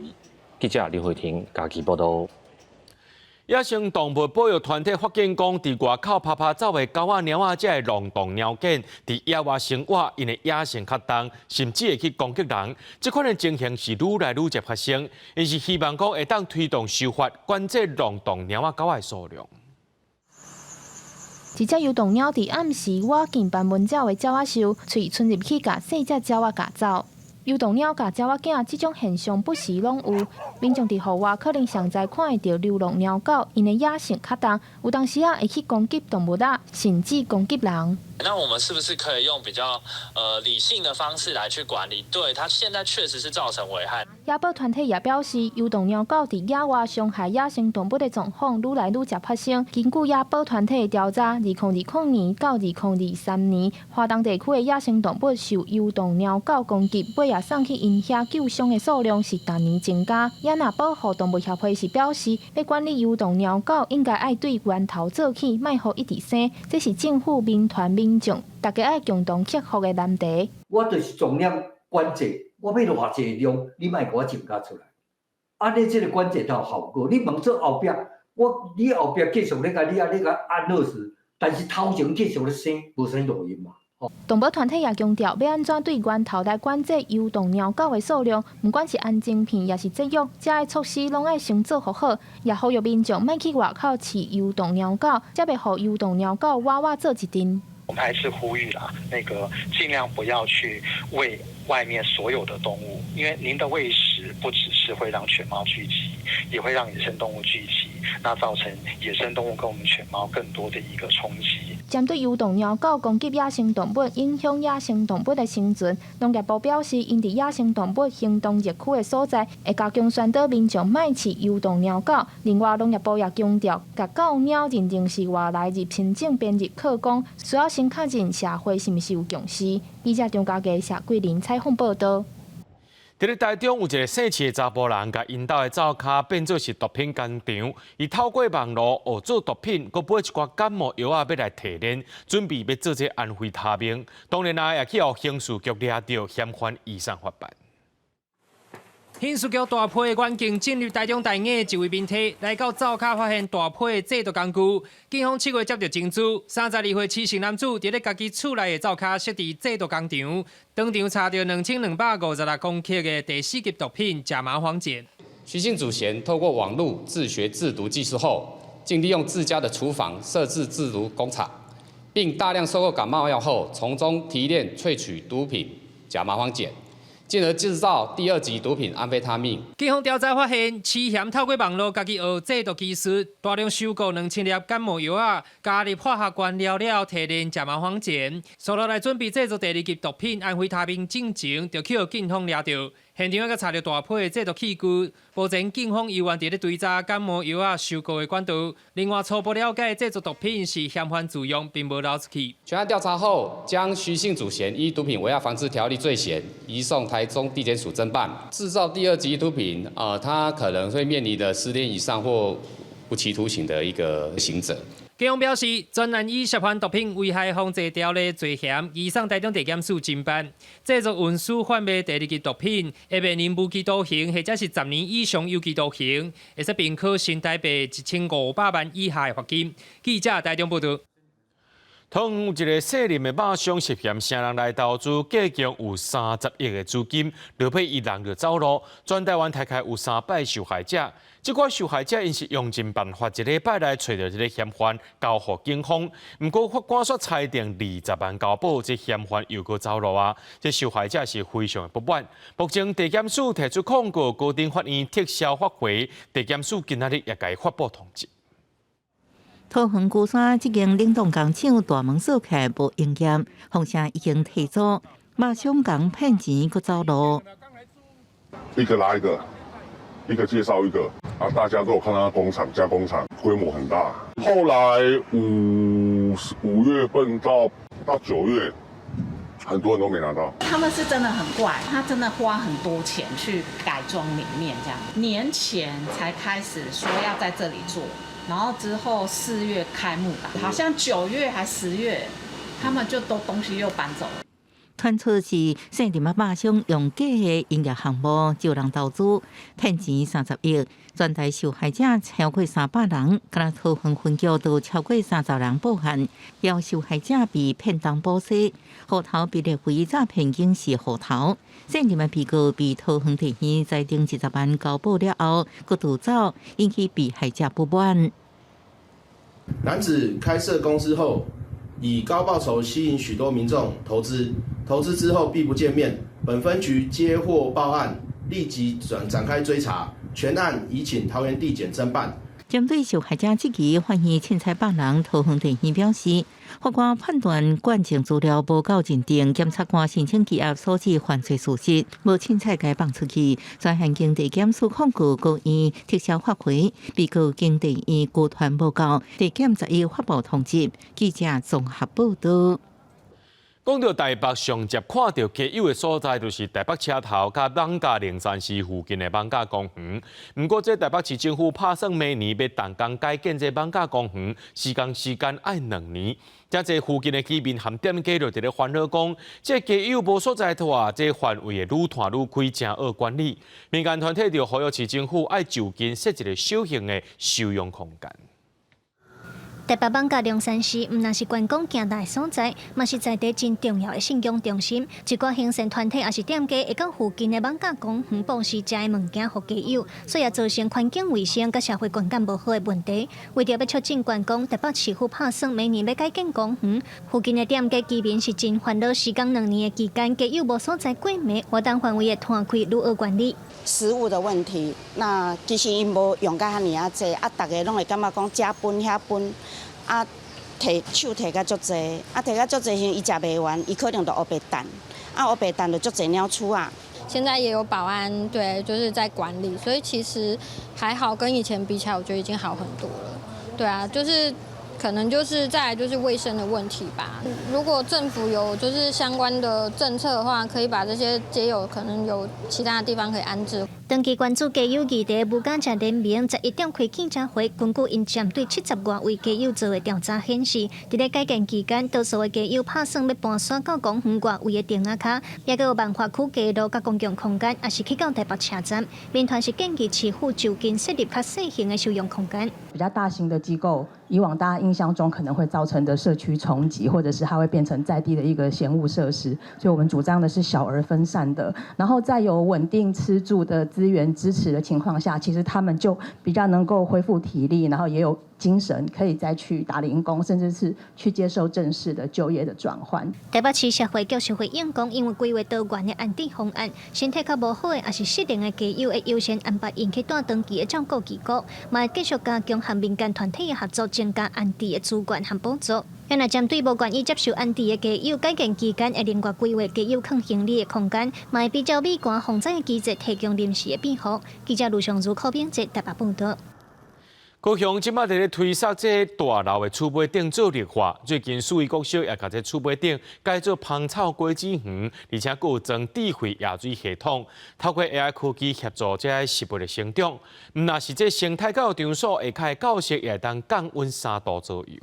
记者李慧婷嘉义报道。野生动物保育团体发现讲，伫外口拍拍走的狗仔、猫仔，这个浪动猫犬，伫野外生活，因的野性较重，甚至会去攻击人。这款的情形是愈来愈侪发生，因是希望讲会当推动修法，管制浪动猫仔、狗仔的数量。一只有动鸟伫暗时挖近斑纹鸟的鸟仔树，喙伸入去，甲细只鸟仔夹走。有动鸟甲鸟仔囝，这种现象不时拢有。民众伫户外可能常在看会到流浪鸟狗，因的野性较重，有当时会去攻击动物啊，甚至攻击人。那我们是不是可以用比较理性的方式来去管理？对它现在确实是造成危害。野保团体也表示，有动鸟狗伫野外伤害野生动物的状况愈来愈常发生。根据野保团体的调查，2020年到2023年，华东地区的野生动物受有动鸟狗攻击，尾也送去因遐救伤的数量是逐年增加。野那保护动物协会是表示，要管理有动鸟狗，应该爱对源头做起，莫互一直生。这是政府、民团、民众大家爱共同克服的难题。我就是重量管制，我要偌济量，你莫给我增加出来。安尼这个管制才有效果。你问做后壁，你后壁继续咧甲你安乐死，但是头前继续咧生，无生路用嘛。动物团体也强调，要安怎对源头来管制有动鸟狗的数量，不管是安晶片也是节育，这些措施拢爱先做好，也呼吁民众莫去外口饲有动鸟狗，才袂互有动鸟狗娃娃做一阵。我们还是呼吁啦，尽量不要去喂外面所有的动物，因为您的喂食不只是会让犬猫聚集，也会让野生动物聚集，那造成野生动物跟我们犬猫更多的一个冲击。针对有动鸟狗攻击野生动物，影响野生动物的生存，农业部表示，因伫野生动物行动热区的所在，会加强宣导民众卖饲有动鸟狗。另外，农业部也强调，甲狗猫认定是外来入侵证编入课纲，需要先确认社会是毋是有重视。记者张家佳、谢桂林采访报道。伫咧台中有一个姓徐的查甫人，甲因兜的灶骹变做是毒品工厂，伊透过网络学做毒品，佮买一寡感冒药要来提炼，准备要做这安非他命。当然也去互刑事局抓到，嫌犯移送法办。刑事局大批的远警进入台中大雅一位民体，来到灶骹发现大批的制毒工具。警方7月接到证据，32岁痴姓男子伫咧家己厝内的灶骹设置制毒工厂，当场查到2256公克的第4级毒品甲麻黄碱。徐姓祖贤透过网络自学制毒技术后，竟利用自家的厨房设置制毒工厂，并大量收购感冒药后，从中提炼萃取毒品甲麻黄碱。进而制造第2级毒品安非他命。警方调查发现，痴嫌透过网络家己学制毒技术，大量收购2000粒感冒药啊，加入化学原料了，提炼甲麻黄碱，收落来准备制作第2级毒品安非他命进前，就去互警方抓到。现场还查到大批的制毒器具，目前警方依然伫咧追查感冒药啊收购的管道。另外，初步了解制作毒品是嫌犯自用，并无流出去。全案调查后，将徐姓祖贤依毒品危害防治条例罪嫌移送台中地检署侦办。制造第2级毒品，他可能会面临的10年以上或无期徒刑的一个刑责。警方表示，专案以涉犯毒品危害防治条例罪嫌移送台中地检署侦办。制作、运输、贩卖第2级毒品，会面临无期徒刑或者是10年以上有期徒刑，会使并科新台币1500万以下的罚金。记者台中报道。桃园有一个姓林的马商涉嫌啥人来投资，计共有30亿的资金，落配伊人就走路。全台湾大概有300受害者，这寡受害者因是用尽办法，一礼拜来找到这个嫌犯，交予警方。不过法官却裁定20万交保，这嫌犯又搁走路啊！这受害者是非常的不满。目前地检署提出控告，高等法院撤销发回，地检署今仔日也该发布通知。桃园龟山这间冷冻工厂大门锁起来无营业，风声已经退租，马上讲骗钱搁走路。一个拉一个，一个介绍一个啊！大家都有看到工厂加工厂规模很大。后来5月份到9月，很多人都没拿到。他们是真的很怪，他真的花很多钱去改装里面，这样年前才开始说要在这里做。然后之后4月开幕吧，好像9月还10月，他们就都东西又搬走了。传出是姓林的马商用假的营业项目招人投资，骗钱30亿，全台受害者超过300人，敢桃园分局都超过30人报案，要受害者被骗当保释，户头被列为诈骗警示户头。姓林的被告被桃园地院裁定10万交保了后，佮逃走，引起被害者不满。男子开设公司后，以高报酬吸引许多民众投资，投资之后避不见面。本分局接获报案，立即展开追查，全案移请桃园地检侦办。针对受害者这期怀疑凊彩帮人，桃园地院表示，法官判断关键资料无够认定，检察官申请羁押所指犯罪事实，无凊彩该放出去。专案经地检署控告故意撤销发回，被告经地院孤团无够，地检11发布通知。记者综合报道。讲到台北上接看到加油的所在，就是台北车头甲艋舺灵山寺附近的艋舺公园。不过，这台北市政府拍算明年要动工改建这艋舺公园，时间要2年。加这附近的居民含店家就伫咧烦恼讲，这加油无所在拖，这范围的愈拖愈开，真恶管理。民间团体就呼吁市政府爱就近设一个小型的收容空间。台北艋舺龙山寺，毋但是观光行大所在，嘛是在地真重要的信仰中心。一寡行善团体也是店家会到附近的艋舺公园布施食的物件互街友，所以也造成环境卫生甲社会观感无好的问题。为着要促进观光，台北市府打算每年要改建公园，附近的店家居民是真烦恼。时间2年的期间，街友无所在过暝，活动范围的摊开如何管理？食物的问题，那其实因无用到遐尼啊济，啊，大家拢会感觉讲遮分遐分，啊，手摕甲足济，啊，摕甲足济时伊食袂完，伊可能就黑白蛋，啊，黑白蛋就足济鸟鼠啊。现在也有保安，对，就是在管理，所以其实还好，跟以前比起来，我觉得已经好很多了。对啊，就是可能就是再来就是卫生的问题吧。如果政府有就是相关的政策的话，可以把这些街友可能有其他的地方可以安置。长期关注街友议题，无敢食联名11点开记者会，根据因针对70外位街友做的调查显示，伫咧改建期间，多数的街友打算要搬徙到公园外围的顶仔卡，也佮有万华区街路甲公共空间，也是去到台北车站。民团是建议市府就近设立较细型的收容空间。比较大型的机构，以往大家印象中可能会造成的社区冲击，或者是它会变成在地的一个嫌恶设施，所以我们主张的是小而分散的，然后在有稳定吃住的资源支持的情况下，其实他们就比较能够恢复体力，然后也有精神，可以再去打零工，甚至是去接受正式的就业的转换。台北市社会局社会应讲，因为规划多元的安置方案，身体较无好的，也是适龄的街友会优先安排因去住长期的照顾机构，嘛会继续加强和民间团体的合作，增加安置的资源和补助。原来针对无愿意接受安置的街友，改建期间会另外规划街友放行李的空间，嘛会比照美国防灾的机制提供临时的庇护。记者卢尚如、柯炳哲台北报道。高雄即马在咧推设这大楼的厝尾顶做绿化，最近水国小也把这厝尾顶改做芳草果子园，而且佫有装智慧野水系统，透过 AI 科技协助这食物的生长。毋若是这生态教育场所下开教室也当降温3度左右。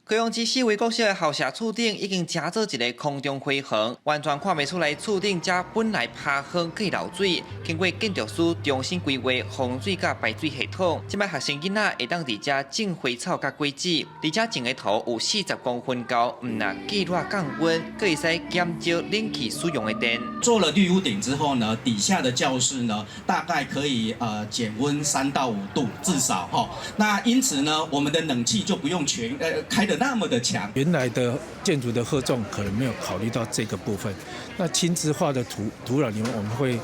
高雄市四维国小的校舍厝顶已经加做一个空中花园，完全看袂出来厝顶遮本来趴荒可以流水。经过建筑师重新规划防水甲排水系统，即摆学生囡仔会当伫遮种花草甲果子，而且种的土有40公分高，毋若既热降温，佫会使减少冷气使用的电。做了绿屋顶之后呢，底下的教室呢，大概可以减温3到5度至少哈。那因此呢，我们的冷气就不用开的那么的强。原来的建筑的荷重可能没有考虑到这个部分。那轻质化的土壤里面，我们会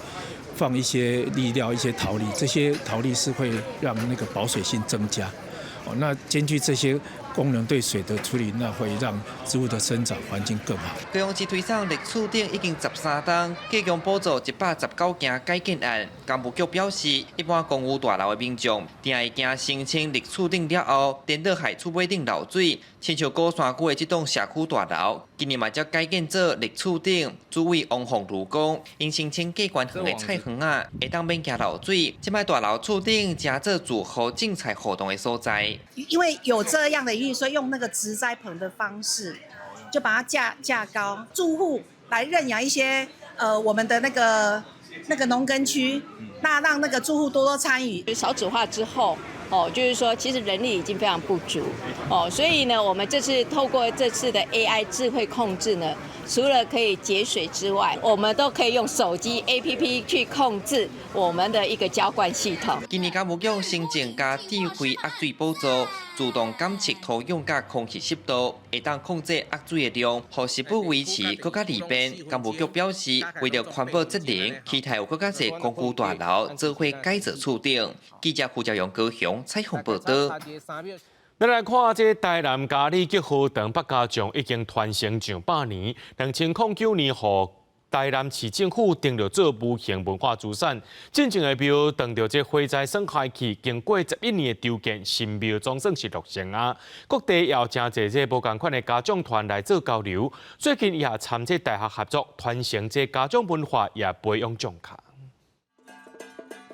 放一些砾料、一些陶粒，这些陶粒是会让那个保水性增加。那兼具这些功能对水的处理，那会让植物的生长环境更好。高雄市推上绿厝顶已经13栋，计共补助119件改建案。工务局表示，一般公寓大楼的民众，定会惊申请绿厝顶了后，颠倒害厝尾顶漏水。亲像高山区的这栋社区大楼，今年嘛才改建做绿厝顶，主为王凤如讲，因申请价悬远的菜园啊，会当免惊漏水。即摆大楼厝顶加做住户种菜活动的所在。因为有这样的疑虑，所以用那个植栽棚的方式，就把它架高，住户来认养一些我们的那个农耕区，那让那个住户多多参与。少子化之后，就是说其实人力已经非常不足，所以呢，我们这次透过这次的 AI 智慧控制呢，除了可以节水之外，我们都可以用手机 APP 去控制我们的一个浇灌系统。今年工务局新增加智慧压水补助，自动监测土壤甲空气湿度，会当控制压水的量，让食物维持更加利便。工务局表示，为了环保节能，期待有更加侪公寓大楼做伙改造厝顶。记者胡兆阳高雄采访报道。咱来看这台南嘉里结合长北家将已经传承上100年，2009年互台南市政府定了做无形文化资产。进前的庙当着这火灾损害去，经过11年的修建，新庙总算是落成啊。各地也有真侪这无同款的家长团来做交流。最近也参这大学合作，传承这家长文化，也培养种卡。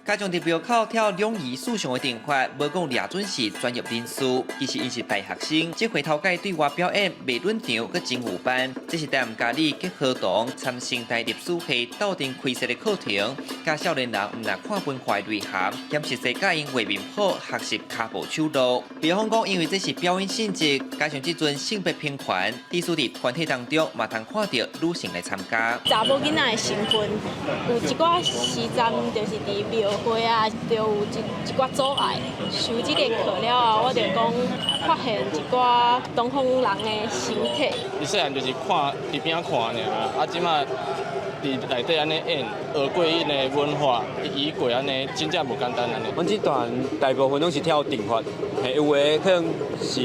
加上伫庙口跳两仪四项的定法，无讲俩准是专业人士，其实因是大学生，即回头界对外表演未论场，佮真有班。这是台家里结合同参生态历史系斗阵开设的课程，教少年人唔但看文化内涵，兼实际教因画面谱、学习骹步手路。比方讲，因为这是表演性质，加上即阵性别平权，地属伫团体当中嘛通看到女性来参加。查某囡仔的身份，有一寡时阵就是伫庙会啊，就有一寡阻碍。受这个课了后，我就讲发现一寡东方人的身体。以前就是看伫边看尔，即马伫内底安尼演学过因的文化，移过安尼，真正无简单安尼。阮这段大部分拢是跳定法，有的可能是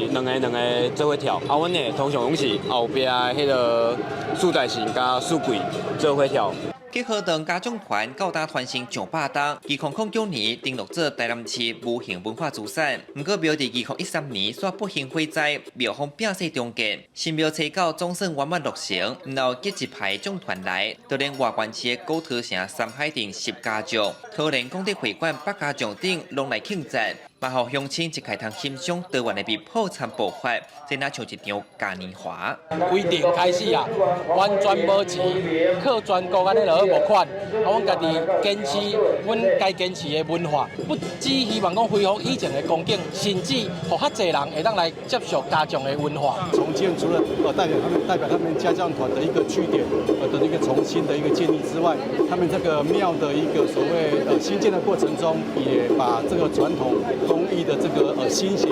两个做伙跳，阮的通常拢是后壁迄个束带型加束柜做伙跳。结合同家长团到达团成上百档，2009年登录做台南市无形文化资产。不过庙伫2013年煞不幸火灾，庙方变势重建，新庙拆到总算圆满落成，然后结一排众团来，就连外关市的高头城三海镇10家将，桃园功德会馆8家将等拢来庆赞。嘛，互乡亲一开通欣赏台湾的美普参步法，真那像一场嘉年华。规定开始啊，完全无钱，靠全国安尼落去募款，阮家己坚持阮该坚持的文化，不只希望讲恢复以前的光景，甚至互较侪人会当来接受家乡的文化。重建除了代表他们家将团的一个据点的一个重新的一个建立之外，他们这个庙的一个所谓新建的过程中，也把这个传统工艺的这个心血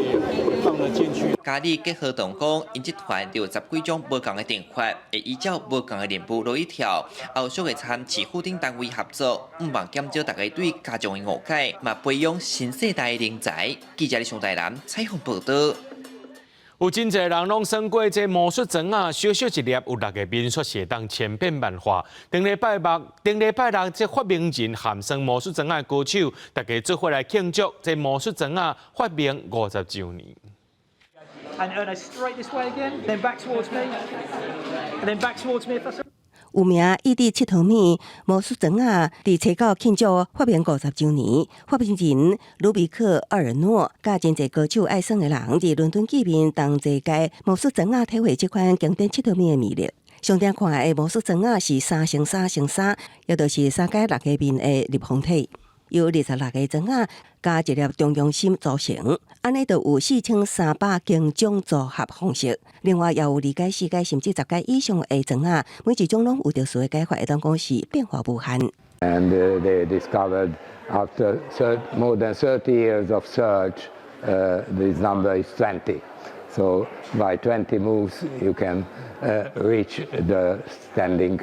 放了进去。家里结合同工，因这团有10几种不同的定法，会依照不同的任务落去跳。后续会参市府等单位合作，唔忘减少大家对家乡的误解，嘛培养新世代的人才。记者李上台南采访报道。有真侪人拢算过这魔术庄啊，小小一粒有6个民俗写当千变万化。顶礼拜六，这发明人咸生魔术庄啊歌手，大家做伙来庆祝这魔术庄啊发明50周年。And Erno, straight this way again, then back towards me, and then back towards me if that's. 有名异地佚佗米魔术庄啊，伫初九庆祝发明50周年。发明人卢比克·阿尔诺，甲真侪歌手爱耍的人，伫伦敦见面，同齐届魔术庄啊体会这款经典佚佗米的魅力。上顶看的魔术庄啊是3×3×3，也就是3届6个面的立方体，由26个庄啊加一粒中央心组成，安尼就有4300种种组合方式。另外，也有2届、4届甚至10届以上的庄啊，每一种拢有特殊的解法，会当讲是变化无限。And they discovered after more than 30 years of search, this number is 20. So by 20 moves, you can reach the standing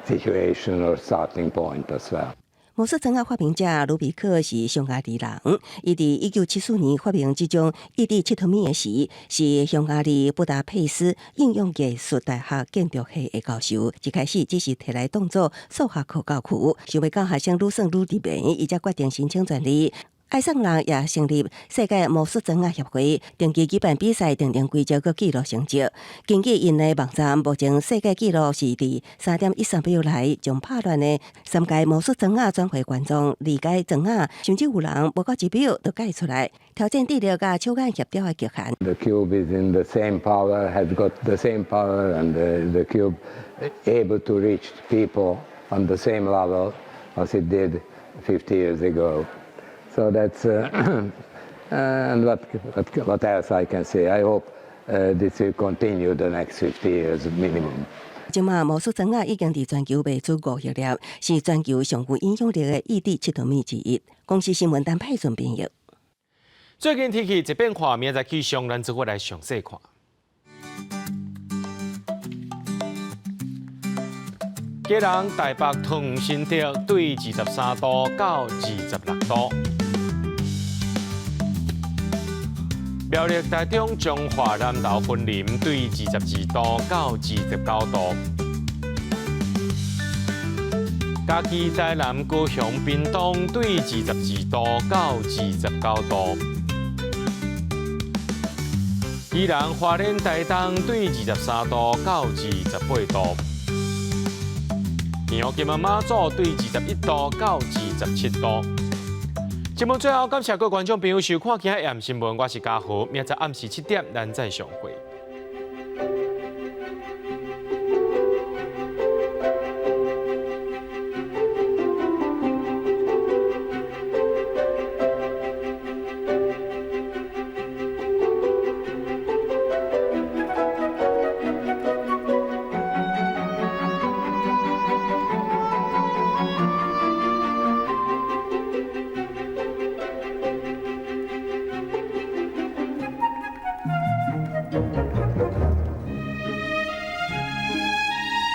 situation or starting point as well. 魔术庄啊发明者卢比克是匈牙利人，伊伫1974年发明这种异地佚佗米的时，是匈牙利布达佩斯应用艺术大学建筑系的教授。一开始只是摕来当作数学课教区，想要教学生愈算愈入迷，伊才决定申请专利。爱上人也成立世界魔术庄啊协会，定期举办比赛，定定规则佮记录成绩。根据因的网站，目前世界纪录是伫3.13秒内将拍乱的3届魔术庄啊转回观众2届庄啊，甚至有人无到1秒就解出来，挑战智力甲手眼协调的极限。The cube is in the same power, has got the same power, and the cube able to reach people on the same level as it did 50 years ago. So that's and what else I can say? I hope this will continue the next 50 years minimum. 即马魔术庄啊已经伫全球卖出500粒，是全球上具影响力的异地佚佗米之一。公司新闻单派准编译。最近天气一变化，明仔气象咱做伙来详细看。今人台北同新竹对23度到26度。苗栗台中彰化南投云林对22度到29度，嘉义台南高雄屏东对22度到29度，宜兰花莲台东对23度到28度，天后金门马祖对21度到27度。节目最后，感谢各位观众朋友收看今日AM新闻，我是嘉豪，明仔暗时7点咱再相会。